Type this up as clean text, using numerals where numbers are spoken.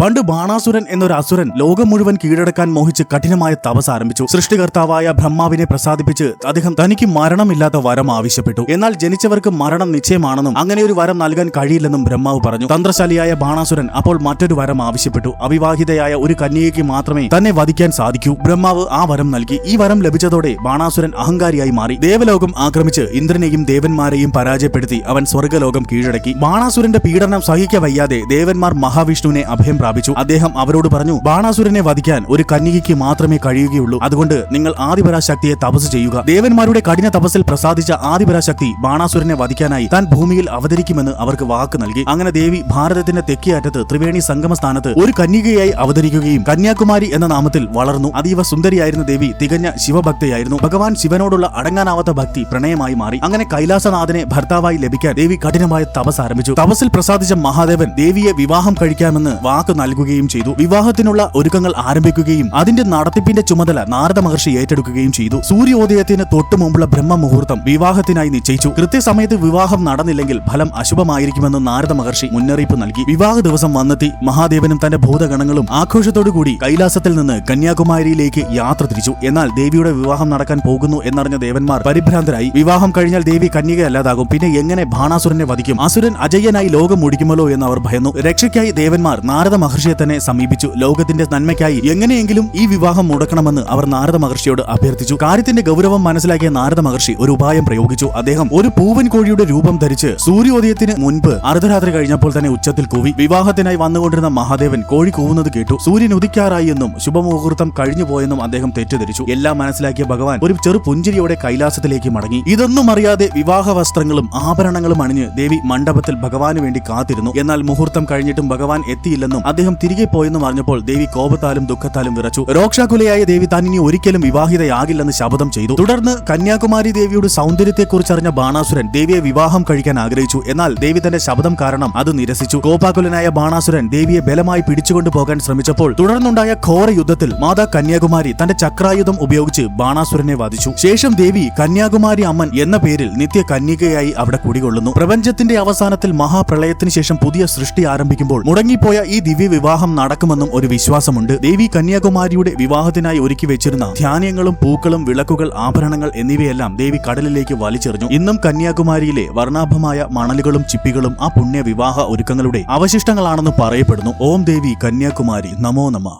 പണ്ട് ബാണാസുരൻ എന്നൊരു അസുരൻ ലോകം മുഴുവൻ കീഴടക്കാൻ മോഹിച്ച് കഠിനമായ തപസ് ആരംഭിച്ചു. സൃഷ്ടികർത്താവായ ബ്രഹ്മാവിനെ പ്രസാദിപ്പിച്ച് അദ്ദേഹം തനിക്ക് മരണമില്ലാത്ത വരം ആവശ്യപ്പെട്ടു. എന്നാൽ ജനിച്ചവർക്ക് മരണം നിശ്ചയമാണെന്നും അങ്ങനെ ഒരു വരം നൽകാൻ കഴിയില്ലെന്നും ബ്രഹ്മാവ് പറഞ്ഞു. തന്ത്രശാലിയായ ബാണാസുരൻ അപ്പോൾ മറ്റൊരു വരം ആവശ്യപ്പെട്ടു. അവിവാഹിതയായ ഒരു കന്യകയ്ക്ക് മാത്രമേ തന്നെ വധിക്കാൻ സാധിക്കൂ. ബ്രഹ്മാവ് ആ വരം നൽകി. ഈ വരം ലഭിച്ചതോടെ ബാണാസുരൻ അഹങ്കാരിയായി മാറി. ദേവലോകം ആക്രമിച്ച് ഇന്ദ്രനെയും ദേവന്മാരെയും പരാജയപ്പെടുത്തി അവൻ സ്വർഗ്ഗലോകം കീഴടക്കി. ബാണാസുരന്റെ പീഡനം സഹിക്കവയ്യാതെ ദേവന്മാർ മഹാവിഷ്ണുവിനെ അഭയം പ്രാപിച്ചു. അദ്ദേഹം അവരോട് പറഞ്ഞു, ബാണാസുരനെ വധിക്കാൻ ഒരു കന്യകയ്ക്ക് മാത്രമേ കഴിയുകയുള്ളൂ. അതുകൊണ്ട് നിങ്ങൾ ആദിപരാശക്തിയെ തപസ് ചെയ്യുക. ദേവന്മാരുടെ കഠിന തപസ്സിൽ പ്രസാദിച്ച ആദിപരാശക്തി ബാണാസുരനെ വധിക്കാനായി താൻ ഭൂമിയിൽ അവതരിക്കുമെന്ന് അവർക്ക് വാക്ക് നൽകി. അങ്ങനെ ദേവി ഭാരതത്തിന്റെ തെക്കേ അറ്റത്ത് ത്രിവേണി സംഗമ സ്ഥാനത്ത് ഒരു കന്യകയായി അവതരിക്കുകയും കന്യാകുമാരി എന്ന നാമത്തിൽ വളർന്നു. അതീവ സുന്ദരിയായിരുന്ന ദേവി തികഞ്ഞ ശിവഭക്തയായിരുന്നു. ഭഗവാൻ ശിവനോടുള്ള അടങ്ങാനാവാത്ത ഭക്തി പ്രണയമായി മാറി. അങ്ങനെ കൈലാസനാഥനെ ഭർത്താവായി ലഭിക്കാൻ ദേവി കഠിനമായ തപസ് ആരംഭിച്ചു. തപസ്സിൽ പ്രസാദിച്ച മഹാദേവൻ ദേവിയെ വിവാഹം കഴിക്കാമെന്ന് വാക്ക് നൽകുകയും ചെയ്തു. വിവാഹത്തിനുള്ള ഒരുക്കങ്ങൾ ആരംഭിക്കുകയും അതിന്റെ നടത്തിപ്പിന്റെ ചുമതല നാരദ മഹർഷി ഏറ്റെടുക്കുകയും ചെയ്തു. സൂര്യോദയത്തിന് തൊട്ടു മുമ്പുള്ള ബ്രഹ്മമുഹൂർത്തം വിവാഹത്തിനായി നിശ്ചയിച്ചു. കൃത്യസമയത്ത് വിവാഹം നടന്നില്ലെങ്കിൽ ഫലം അശുഭമായിരിക്കുമെന്ന് നാരദ മഹർഷി മുന്നറിയിപ്പ് നൽകി. വിവാഹ ദിവസം വന്നെത്തി. മഹാദേവനും തന്റെ ഭൂതഗണങ്ങളും ആഘോഷത്തോടുകൂടി കൈലാസത്തിൽ നിന്ന് കന്യാകുമാരിയിലേക്ക് യാത്ര തിരിച്ചു. എന്നാൽ ദേവിയുടെ വിവാഹം നടക്കാൻ പോകുന്നു എന്നറിഞ്ഞ ദേവന്മാർ പരിഭ്രാന്തരായി. വിവാഹം കഴിഞ്ഞാൽ ദേവി കന്യകയല്ലാതാകും. പിന്നെ എങ്ങനെ ബാണാസുരനെ വധിക്കും? അസുരൻ അജയ്യനായി ലോകം മുടിക്കുമല്ലോ എന്ന് അവർ ഭയന്നു. രക്ഷയ്ക്കായി ദേവന്മാർ നാരദ മഹർഷിയെ തന്നെ സമീപിച്ചു. ലോകത്തിന്റെ നന്മയ്ക്കായി എങ്ങനെയെങ്കിലും ഈ വിവാഹം മുടക്കണമെന്ന് അവർ നാരദ മഹർഷിയോട് അഭ്യർത്ഥിച്ചു. കാര്യത്തിന്റെ ഗൗരവം മനസ്സിലാക്കിയ നാരദ മഹർഷി ഒരു ഉപായം പ്രയോഗിച്ചു. അദ്ദേഹം ഒരു പൂവൻ കോഴിയുടെ രൂപം ധരിച്ച് സൂര്യോദയത്തിന് മുൻപ് അർദ്ധരാത്രി കഴിഞ്ഞപ്പോൾ തന്നെ ഉച്ചത്തിൽ കൂവി. വിവാഹത്തിനായി വന്നുകൊണ്ടിരുന്ന മഹാദേവൻ കോഴി കൂവുന്നത് കേട്ടു. സൂര്യൻ ഉദിക്കാറായി എന്നും ശുഭമുഹൂർത്തം കഴിഞ്ഞുപോയെന്നും അദ്ദേഹം തെറ്റിദ്ധരിച്ചു. എല്ലാം മനസ്സിലാക്കിയ ഭഗവാൻ ഒരു ചെറു പുഞ്ചിരിയോടെ കൈലാസത്തിലേക്ക് മടങ്ങി. ഇതൊന്നും അറിയാതെ വിവാഹ വസ്ത്രങ്ങളും ആഭരണങ്ങളും അണിഞ്ഞ് ദേവി മണ്ഡപത്തിൽ ഭഗവാന് വേണ്ടി കാത്തിരുന്നു. എന്നാൽ മുഹൂർത്തം കഴിഞ്ഞിട്ടും ഭഗവാൻ എത്തിയില്ലെന്നും അദ്ദേഹം തിരികെ പോയെന്നും അറിഞ്ഞപ്പോൾ ദേവി കോപത്താലും ദുഃഖത്താലും വിറച്ചു. രോക്ഷാകുലയായ ദേവി താൻ ഇനി ഒരിക്കലും വിവാഹിതയാകില്ലെന്ന് ശപഥം ചെയ്തു. തുടർന്ന് കന്യാകുമാരി ദേവിയുടെ സൗന്ദര്യത്തെക്കുറിച്ചറിഞ്ഞ ബാണാസുരൻ ദേവിയെ വിവാഹം കഴിക്കാൻ ആഗ്രഹിച്ചു. എന്നാൽ ദേവി തന്റെ ശപഥം കാരണം അത് നിരസിച്ചു. കോപാകുലനായ ബാണാസുരൻ ദേവിയെ ബലമായി പിടിച്ചുകൊണ്ടു പോകാൻ ശ്രമിച്ചപ്പോൾ തുടർന്നുണ്ടായ ഘോര യുദ്ധത്തിൽ മാതാ കന്യാകുമാരി തന്റെ ചക്രായുധം ഉപയോഗിച്ച് ബാണാസുരനെ വധിച്ചു. ശേഷം ദേവി കന്യാകുമാരി അമ്മൻ എന്ന പേരിൽ നിത്യ കന്യകയായി അവിടെ കുടികൊള്ളുന്നു. പ്രപഞ്ചത്തിന്റെ അവസാനത്തിൽ മഹാപ്രളയത്തിന് ശേഷം പുതിയ സൃഷ്ടി ആരംഭിക്കുമ്പോൾ മുടങ്ങിപ്പോയ ഈ ദിവ്യ വിവാഹം നടക്കുമെന്നും ഒരു വിശ്വാസമുണ്ട്. ദേവി കന്യാകുമാരിയുടെ വിവാഹത്തിനായി ഒരുക്കി വെച്ചിരുന്ന ധാന്യങ്ങളും പൂക്കളും വിളക്കുകൾ ആഭരണങ്ങൾ എന്നിവയെല്ലാം ദേവി കടലിലേക്ക് വലിച്ചെറിഞ്ഞു. ഇന്നും കന്യാകുമാരിയിലെ വർണ്ണാഭമായ മണലുകളും ചിപ്പികളും ആ പുണ്യ വിവാഹ ഒരുക്കങ്ങളുടെ അവശിഷ്ടങ്ങളാണെന്ന് പറയപ്പെടുന്നു. ഓം ദേവി കന്യാകുമാരി നമോ നമഃ.